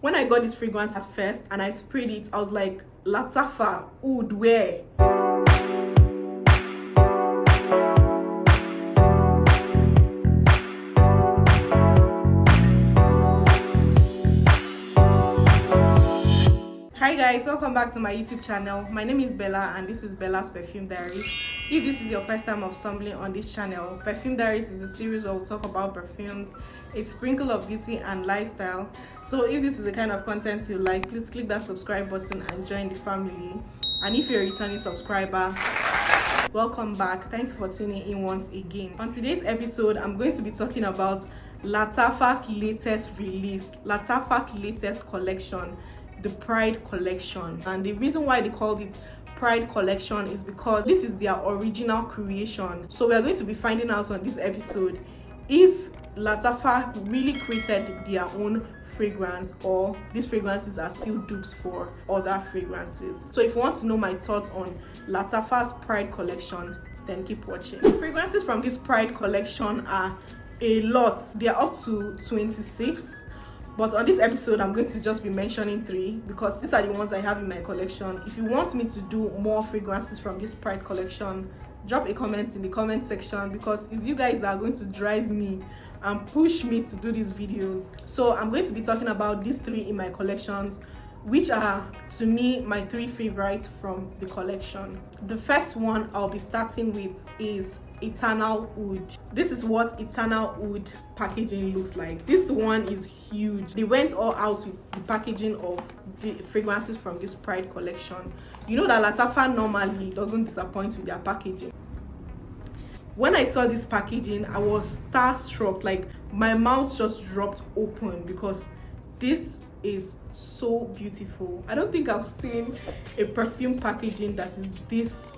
When I got this fragrance at first and I sprayed it, I was like, Lattafa, oud where? Hi guys, welcome back to my YouTube channel. My name is Bella and this is Bella's Perfume Diaries. If this is your first time of stumbling on this channel, Perfume Diaries is a series where we'll talk about perfumes, a sprinkle of beauty and lifestyle. So if this is the kind of content you like, please click that subscribe button and join the family. And if you're a returning subscriber, welcome back. Thank you for tuning in once again. On today's episode, I'm going to be talking about Lattafa's latest release, Lattafa's latest collection, the Pride collection. And the reason why they called it Pride collection is because this is their original creation. So we are going to be finding out on this episode if Lattafa really created their own fragrance or these fragrances are still dupes for other fragrances. So if you want to know my thoughts on Lattafa's Pride collection, then keep watching. The fragrances from this Pride collection are a lot. They are up to 26. But on this episode, I'm going to just be mentioning 3 because these are the ones I have in my collection. If you want me to do more fragrances from this Pride collection, drop a comment in the comment section because it's you guys that are going to drive me and push me to do these videos. So I'm going to be talking about these 3 in my collections, which are, to me, my 3 favorites from the collection. The first one I'll be starting with is Eternal Oud. This is what Eternal Oud packaging looks like. This one is huge. They went all out with the packaging of the fragrances from this Pride collection. You know that Lattafa normally doesn't disappoint with their packaging. When I saw this packaging, I was starstruck. Like, my mouth just dropped open because this is so beautiful. I don't think I've seen a perfume packaging that is this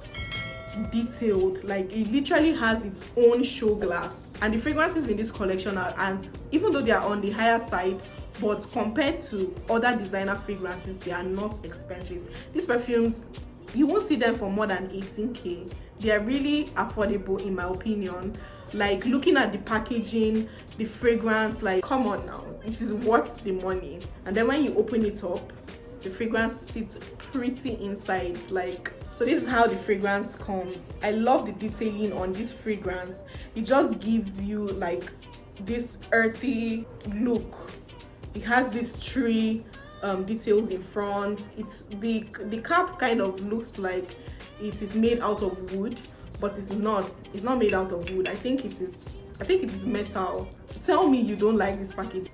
detailed. Like, it literally has its own show glass. And the fragrances in this collection are, and even though they are on the higher side, but compared to other designer fragrances, they are not expensive. These perfumes, you won't see them for more than 18k. They are really affordable in my opinion. Like, looking at the packaging, the fragrance, like, come on now, it is worth the money. And then when you open it up, the fragrance sits pretty inside. Like, so this is how the fragrance comes. I love the detailing on this fragrance. It just gives you like this earthy look. It has this tree details in front. It's the cap kind of looks like it is made out of wood, but it's not made out of wood. I think it is metal. Tell me you don't like this package.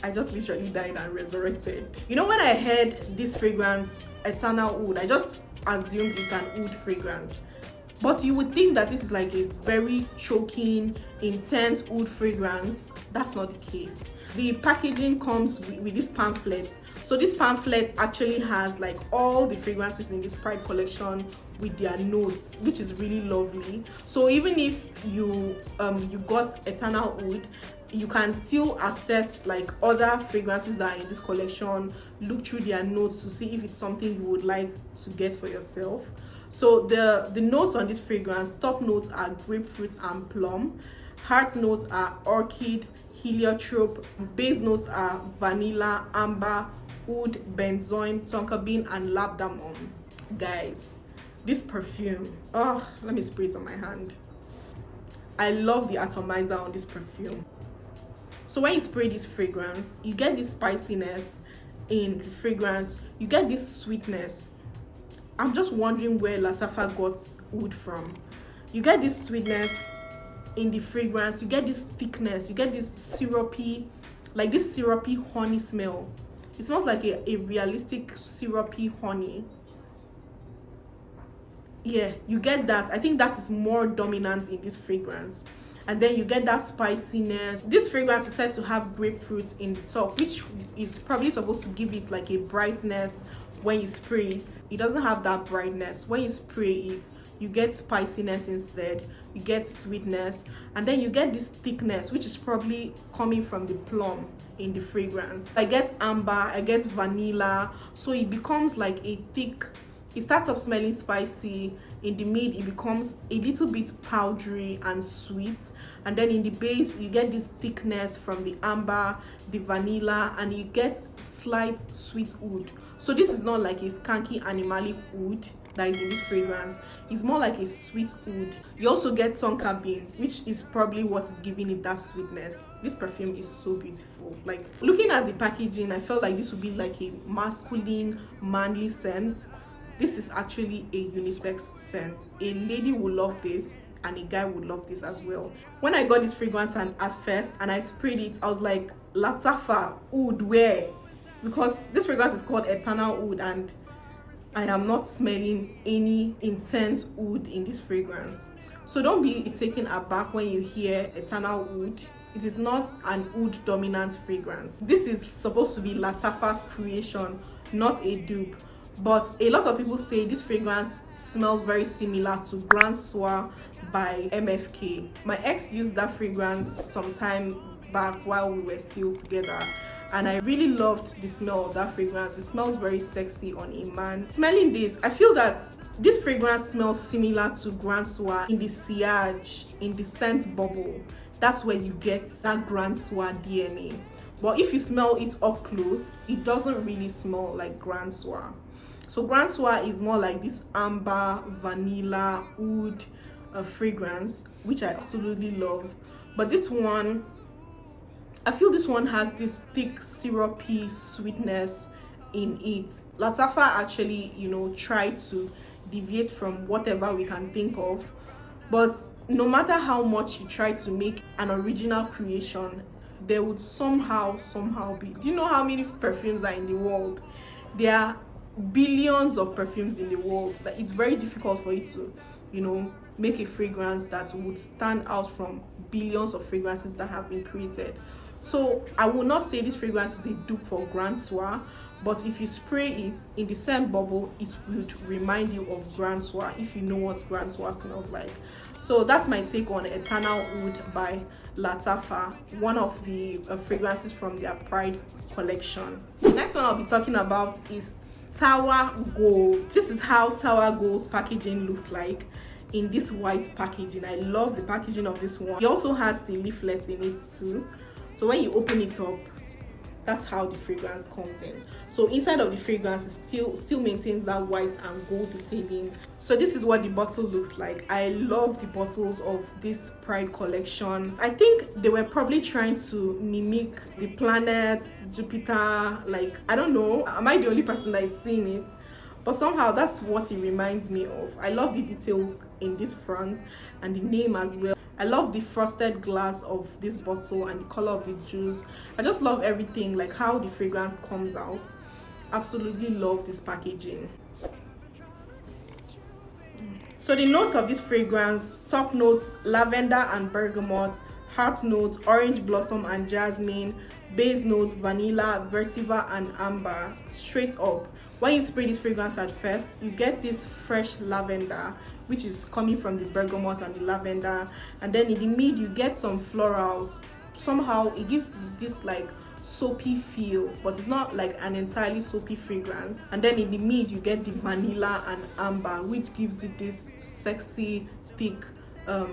I just literally died and resurrected. You know, when I heard this fragrance, Eternal Oud, I just assumed it's an oud fragrance. But you would think that this is like a very choking, intense oud fragrance. That's not the case. The packaging comes with this pamphlet. So this pamphlet actually has like all the fragrances in this Pride collection with their notes, which is really lovely. So even if you got Eternal Oud, you can still access like other fragrances that are in this collection, look through their notes to see if it's something you would like to get for yourself. So the notes on this fragrance, top notes are grapefruit and plum, heart notes are orchid, heliotrope, base notes are vanilla, amber, oud, benzoin, tonka bean and labdamon. Guys, this perfume, oh, let me spray it on my hand. I love the atomizer on this perfume. So when you spray this fragrance, you get this spiciness in the fragrance, you get this sweetness. I'm just wondering where Lattafa got oud from. You get this sweetness in the fragrance, you get this thickness, you get this syrupy, like this syrupy honey smell. It smells like a realistic syrupy honey. Yeah, you get that. I think that is more dominant in this fragrance. And then you get that spiciness. This fragrance is said to have grapefruit in the top, which is probably supposed to give it like a brightness when you spray it. It doesn't have that brightness. When you spray it, you get spiciness instead, you get sweetness, and then you get this thickness, which is probably coming from the plum in the fragrance. I get amber, I get vanilla, so it becomes like a thick It starts off smelling spicy. In the mid, it becomes a little bit powdery and sweet, and then in the base you get this thickness from the amber, the vanilla, and you get slight sweet oud. So this is not like a skanky animalic oud that is in this fragrance. It's more like a sweet oud. You also get tonka bean, which is probably what is giving it that sweetness. This perfume is so beautiful. Like, looking at the packaging, I felt like this would be like a masculine, manly scent. This is actually a unisex scent. A lady will love this and a guy would love this as well. When I got this fragrance and at first and I sprayed it, I was like, Lattafa, oud where? Because this fragrance is called Eternal Oud, and I am not smelling any intense oud in this fragrance. So don't be taken aback when you hear Eternal Oud. It is not an oud dominant fragrance. This is supposed to be Lattafa's creation, not a dupe. But a lot of people say this fragrance smells very similar to Grand Soir by MFK. My ex used that fragrance some time back while we were still together, and I really loved the smell of that fragrance. It smells very sexy on a man. Smelling this, I feel that this fragrance smells similar to Grand Soir in the sillage, in the scent bubble. That's where you get that Grand Soir DNA. But if you smell it up close, it doesn't really smell like Grand Soir. So Grand Soir is more like this amber, vanilla, oud fragrance, which I absolutely love. But this one, I feel this one has this thick, syrupy sweetness in it. Lattafa actually, tried to deviate from whatever we can think of. But no matter how much you try to make an original creation, there would somehow be. Do you know how many perfumes are in the world? There are billions of perfumes in the world. That it's very difficult for you to make a fragrance that would stand out from billions of fragrances that have been created. So I will not say this fragrance is a dupe for Grand Soir, but if you spray it in the scent bubble, it would remind you of Grand Soir if you know what Grand Soir smells like. So that's my take on Eternal Oud by Lattafa, one of the fragrances from their Pride collection. The next one I'll be talking about is Tharwah Gold. This is how Tharwah Gold's packaging looks like in this white packaging. I love the packaging of this one. It also has the leaflets in it too. So when you open it up, that's how the fragrance comes in. So inside of the fragrance, it still maintains that white and gold detailing. So this is what the bottle looks like. I love the bottles of this Pride collection. I think they were probably trying to mimic the planets, Jupiter. Like, I don't know, am I the only person that is seeing it? But somehow that's what it reminds me of. I love the details in this front and the name as well. I love the frosted glass of this bottle and the color of the juice. I just love everything, like how the fragrance comes out. Absolutely love this packaging. So the notes of this fragrance: top notes lavender and bergamot, heart notes orange blossom and jasmine, base notes vanilla, vetiver and amber. Straight up, when you spray this fragrance at first, you get this fresh lavender, which is coming from the bergamot and the lavender, and then in the mid you get some florals. Somehow it gives this like soapy feel, but it's not like an entirely soapy fragrance. And then in the mid you get the vanilla and amber, which gives it this sexy thick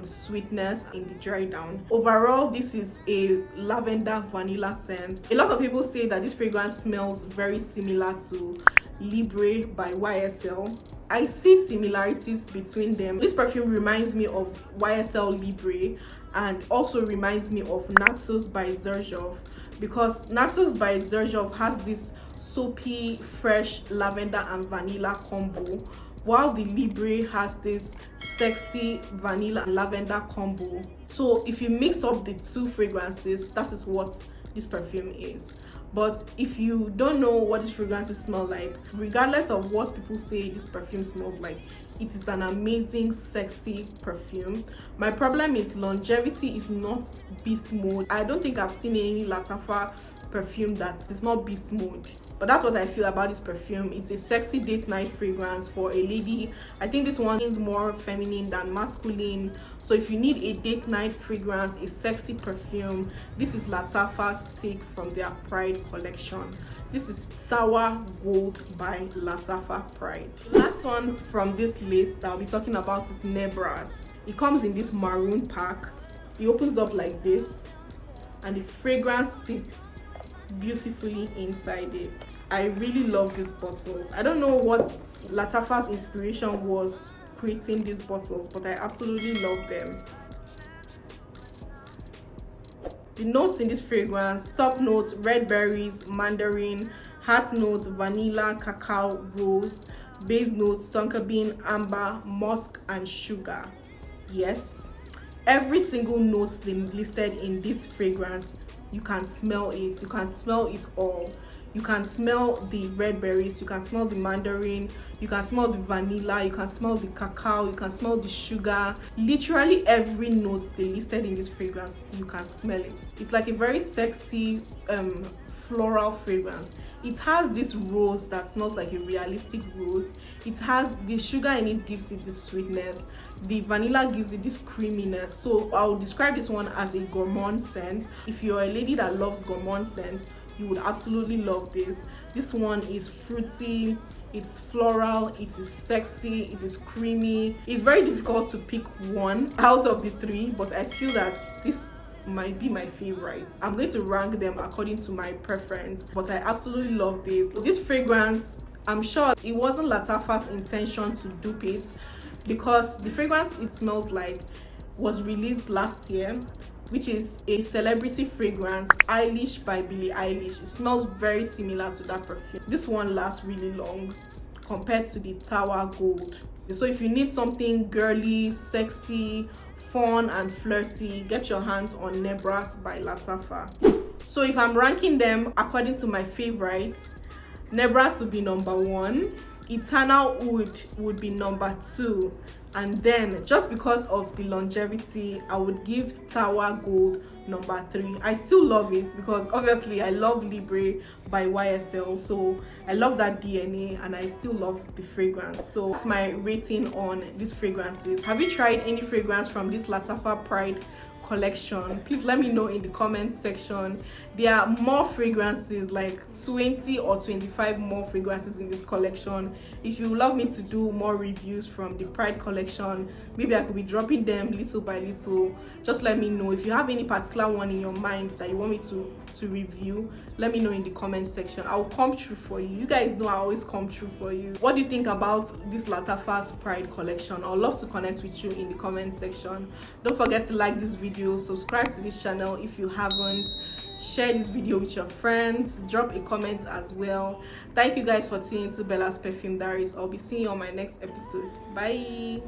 sweetness in the dry down. Overall, this is a lavender vanilla scent. A lot of people say that this fragrance smells very similar to Libre by YSL. I see similarities between them. This perfume reminds me of YSL Libre and also reminds me of Naxos by Xerjoff, because Naxos by Xerjoff has this soapy, fresh lavender and vanilla combo, while the Libre has this sexy vanilla and lavender combo. So if you mix up the two fragrances, that is what this perfume is. But if you don't know what these fragrances smell like, regardless of what people say this perfume smells like, it is an amazing, sexy perfume. My problem is longevity is not beast mode. I don't think I've seen any Lattafa perfume that is not beast mode. But that's what I feel about this perfume. It's a sexy date night fragrance for a lady. I think this one is more feminine than masculine. So if you need a date night fragrance, a sexy perfume, this is Lattafa's take from their Pride collection. This is Tharwah Gold by Lattafa Pride. Last one from this list that I'll be talking about is Nebras. It comes in this maroon pack. It opens up like this, and the fragrance sits beautifully inside it. I really love these bottles. I don't know what Lattafa's inspiration was creating these bottles, but I absolutely love them. The notes in this fragrance: top notes red berries, mandarin; heart notes vanilla, cacao, rose; base notes tonka bean, amber, musk, and sugar. Yes, every single note listed in this fragrance, you can smell it. You can smell it all. You can smell the red berries, you can smell the mandarin, you can smell the vanilla, you can smell the cacao, you can smell the sugar. Literally every note they listed in this fragrance, you can smell it. It's like a very sexy floral fragrance. It has this rose that smells like a realistic rose. It has the sugar in it, gives it this sweetness. The vanilla gives it this creaminess. So I'll describe this one as a gourmand scent. If you're a lady that loves gourmand scent, you would absolutely love this. This one is fruity, it's floral, it is sexy, it is creamy. It's very difficult to pick one out of the three, but I feel that this might be my favorite. I'm going to rank them according to my preference, but I absolutely love this fragrance. I'm sure it wasn't Lattafa's intention to dupe it, because the fragrance it smells like was released last year, which is a celebrity fragrance, Eilish by Billie Eilish. It smells very similar to that perfume. This one lasts really long compared to the Tharwah Gold. So if you need something girly, sexy, fun, and flirty, get your hands on Nebras by Lattafa. So if I'm ranking them according to my favorites, Nebras would be number 1, Eternal Oud would be number 2, and then just because of the longevity, I would give Tharwah Gold number 3. I still love it because obviously I love Libre by YSL, so I love that DNA and I still love the fragrance. So that's my rating on these fragrances. Have you tried any fragrance from this Lattafa Pride collection? Please let me know in the comment section. There are more fragrances, like 20 or 25 more fragrances in this collection. If you would love me to do more reviews from the Pride collection, maybe I could be dropping them little by little. Just let me know. If you have any particular one in your mind that you want me to review, let me know in the comment section. I'll come through for you. You guys know I always come through for you. What do you think about this Lattafa's Pride collection? I'd love to connect with you in the comment section. Don't forget to like this video, subscribe to this channel if you haven't, share this video with your friends, drop a comment as well. Thank you guys for tuning into Bella's Perfume Diaries. I'll be seeing you on my next episode. Bye.